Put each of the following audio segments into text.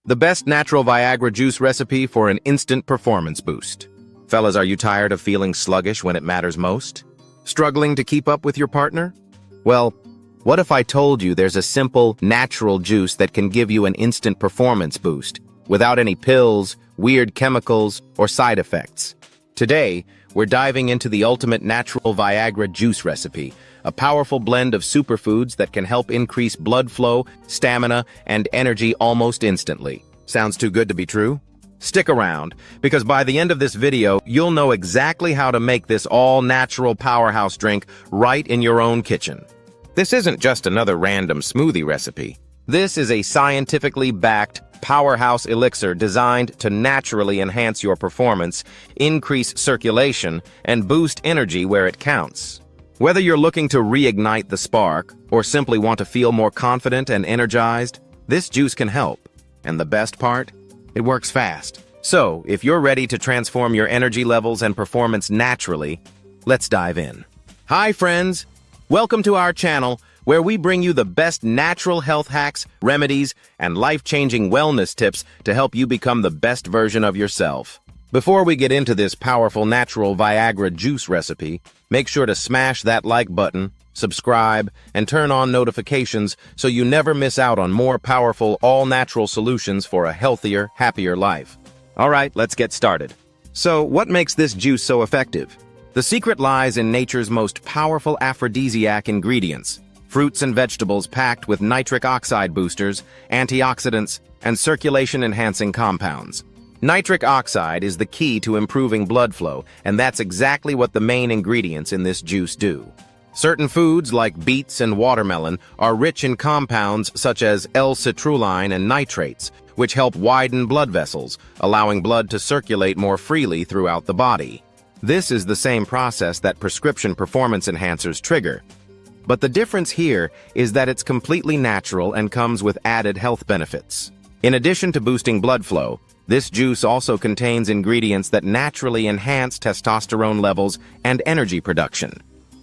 the best natural Viagra juice recipe for an instant performance boost. Fellas, are you tired of feeling sluggish when it matters most? Struggling to keep up with your partner? Well, what if I told you there's a simple, natural juice that can give you an instant performance boost, without any pills, weird chemicals, or side effects? Today, we're diving into the ultimate natural Viagra juice recipe, a powerful blend of superfoods that can help increase blood flow, stamina, and energy almost instantly. Sounds too good to be true? Stick around, because by the end of this video, you'll know exactly how to make this all-natural powerhouse drink right in your own kitchen. This isn't just another random smoothie recipe. This is a scientifically backed powerhouse elixir designed to naturally enhance your performance, increase circulation, and boost energy where it counts. Whether you're looking to reignite the spark or simply want to feel more confident and energized, this juice can help. And the best part? It works fast. So, if you're ready to transform your energy levels and performance naturally, let's dive in. Hi friends! Welcome to our channel, where we bring you the best natural health hacks, remedies, and life-changing wellness tips to help you become the best version of yourself. Before we get into this powerful natural Viagra juice recipe, make sure to smash that like button, subscribe, and turn on notifications so you never miss out on more powerful, all-natural solutions for a healthier, happier life. All right, let's get started. So, what makes this juice so effective? The secret lies in nature's most powerful aphrodisiac ingredients: fruits and vegetables packed with nitric oxide boosters, antioxidants, and circulation-enhancing compounds. Nitric oxide is the key to improving blood flow, and that's exactly what the main ingredients in this juice do. Certain foods, like beets and watermelon, are rich in compounds such as L-citrulline and nitrates, which help widen blood vessels, allowing blood to circulate more freely throughout the body. This is the same process that prescription performance enhancers trigger. But the difference here is that it's completely natural and comes with added health benefits. In addition to boosting blood flow, this juice also contains ingredients that naturally enhance testosterone levels and energy production.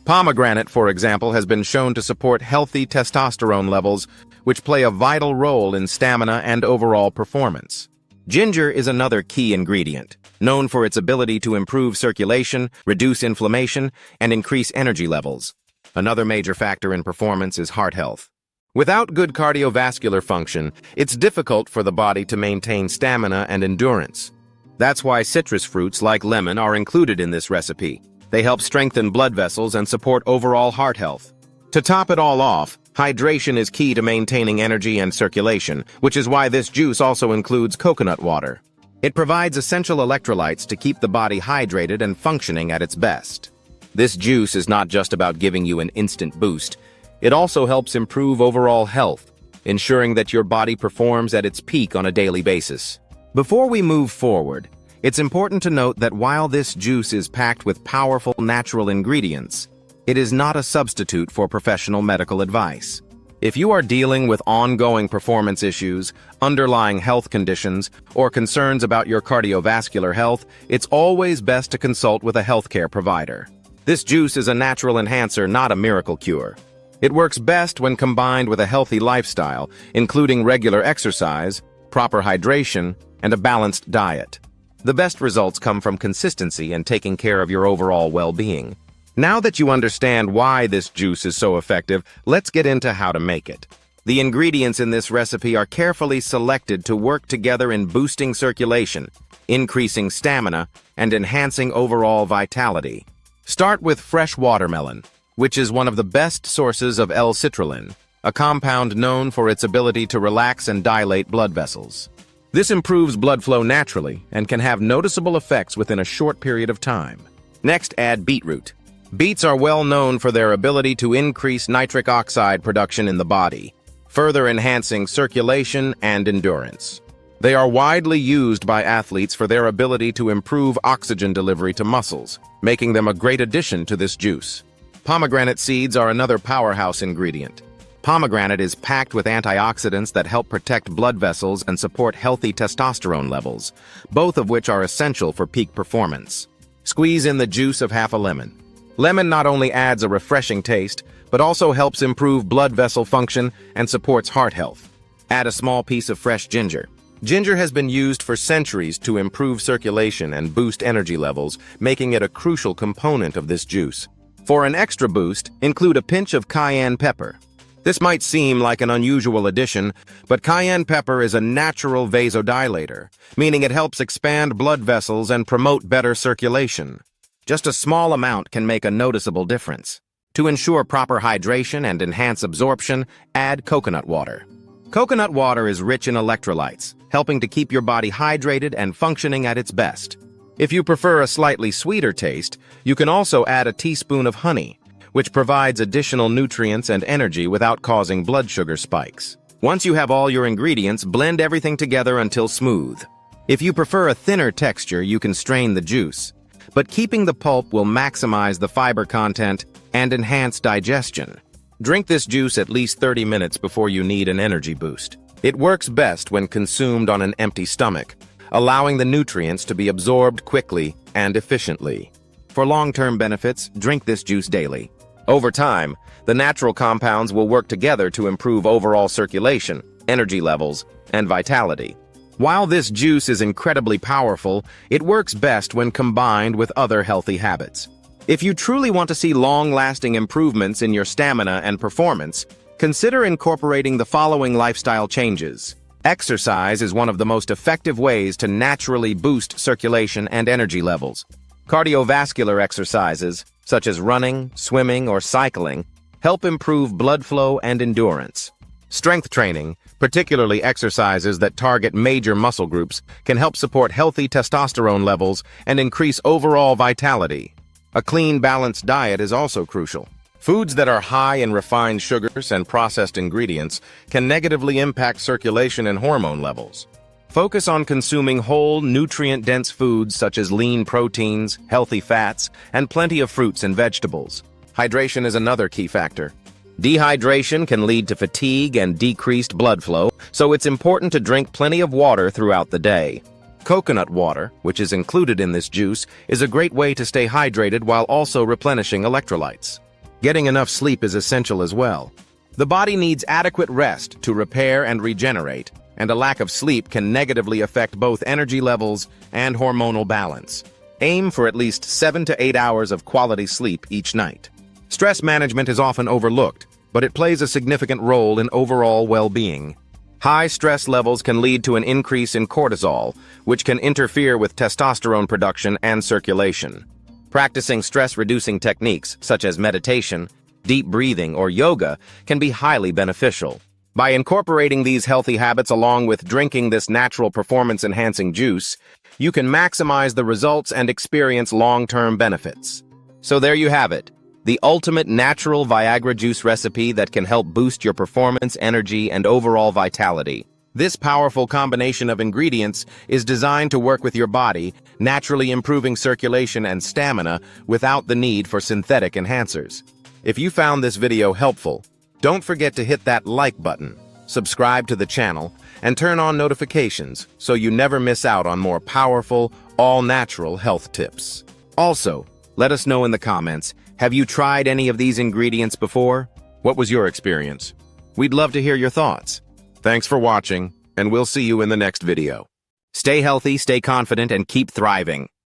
Pomegranate, for example, has been shown to support healthy testosterone levels, which play a vital role in stamina and overall performance. Ginger is another key ingredient, known for its ability to improve circulation, reduce inflammation, and increase energy levels. Another major factor in performance is heart health. Without good cardiovascular function, it's difficult for the body to maintain stamina and endurance. That's why citrus fruits like lemon are included in this recipe. They help strengthen blood vessels and support overall heart health. To top it all off, hydration is key to maintaining energy and circulation, which is why this juice also includes coconut water. It provides essential electrolytes to keep the body hydrated and functioning at its best. This juice is not just about giving you an instant boost. It also helps improve overall health, ensuring that your body performs at its peak on a daily basis. Before we move forward, it's important to note that while this juice is packed with powerful natural ingredients, it is not a substitute for professional medical advice. If you are dealing with ongoing performance issues, underlying health conditions, or concerns about your cardiovascular health, it's always best to consult with a healthcare provider. This juice is a natural enhancer, not a miracle cure. It works best when combined with a healthy lifestyle, including regular exercise, proper hydration, and a balanced diet. The best results come from consistency and taking care of your overall well-being. Now that you understand why this juice is so effective, let's get into how to make it. The ingredients in this recipe are carefully selected to work together in boosting circulation, increasing stamina, and enhancing overall vitality. Start with fresh watermelon, which is one of the best sources of L-citrulline, a compound known for its ability to relax and dilate blood vessels. This improves blood flow naturally and can have noticeable effects within a short period of time. Next, add beetroot. Beets are well known for their ability to increase nitric oxide production in the body, further enhancing circulation and endurance. They are widely used by athletes for their ability to improve oxygen delivery to muscles, making them a great addition to this juice. Pomegranate seeds are another powerhouse ingredient. Pomegranate is packed with antioxidants that help protect blood vessels and support healthy testosterone levels, both of which are essential for peak performance. Squeeze in the juice of half a lemon. Lemon not only adds a refreshing taste, but also helps improve blood vessel function and supports heart health. Add a small piece of fresh ginger. Ginger has been used for centuries to improve circulation and boost energy levels, making it a crucial component of this juice. For an extra boost, include a pinch of cayenne pepper. This might seem like an unusual addition, but cayenne pepper is a natural vasodilator, meaning it helps expand blood vessels and promote better circulation. Just a small amount can make a noticeable difference. To ensure proper hydration and enhance absorption, add coconut water. Coconut water is rich in electrolytes, helping to keep your body hydrated and functioning at its best. If you prefer a slightly sweeter taste, you can also add a teaspoon of honey, which provides additional nutrients and energy without causing blood sugar spikes. Once you have all your ingredients, blend everything together until smooth. If you prefer a thinner texture, you can strain the juice, but keeping the pulp will maximize the fiber content and enhance digestion. Drink this juice at least 30 minutes before you need an energy boost. It works best when consumed on an empty stomach, allowing the nutrients to be absorbed quickly and efficiently. For long-term benefits, drink this juice daily. Over time, the natural compounds will work together to improve overall circulation, energy levels, and vitality. While this juice is incredibly powerful, it works best when combined with other healthy habits. If you truly want to see long-lasting improvements in your stamina and performance, consider incorporating the following lifestyle changes. Exercise is one of the most effective ways to naturally boost circulation and energy levels. Cardiovascular exercises, such as running, swimming, or cycling, help improve blood flow and endurance. Strength training, particularly exercises that target major muscle groups, can help support healthy testosterone levels and increase overall vitality. A clean, balanced diet is also crucial. Foods that are high in refined sugars and processed ingredients can negatively impact circulation and hormone levels. Focus on consuming whole, nutrient-dense foods such as lean proteins, healthy fats, and plenty of fruits and vegetables. Hydration is another key factor. Dehydration can lead to fatigue and decreased blood flow, so it's important to drink plenty of water throughout the day. Coconut water, which is included in this juice, is a great way to stay hydrated while also replenishing electrolytes. Getting enough sleep is essential as well. The body needs adequate rest to repair and regenerate, and a lack of sleep can negatively affect both energy levels and hormonal balance. Aim for at least 7 to 8 hours of quality sleep each night. Stress management is often overlooked, but it plays a significant role in overall well-being. High stress levels can lead to an increase in cortisol, which can interfere with testosterone production and circulation. Practicing stress-reducing techniques, such as meditation, deep breathing, or yoga, can be highly beneficial. By incorporating these healthy habits along with drinking this natural performance-enhancing juice, you can maximize the results and experience long-term benefits. So there you have it. The ultimate natural Viagra juice recipe that can help boost your performance, energy, and overall vitality. This powerful combination of ingredients is designed to work with your body, naturally improving circulation and stamina without the need for synthetic enhancers. If you found this video helpful, don't forget to hit that like button, subscribe to the channel, and turn on notifications so you never miss out on more powerful, all-natural health tips. Also, let us know in the comments, have you tried any of these ingredients before? What was your experience? We'd love to hear your thoughts. Thanks for watching, and we'll see you in the next video. Stay healthy, stay confident, and keep thriving.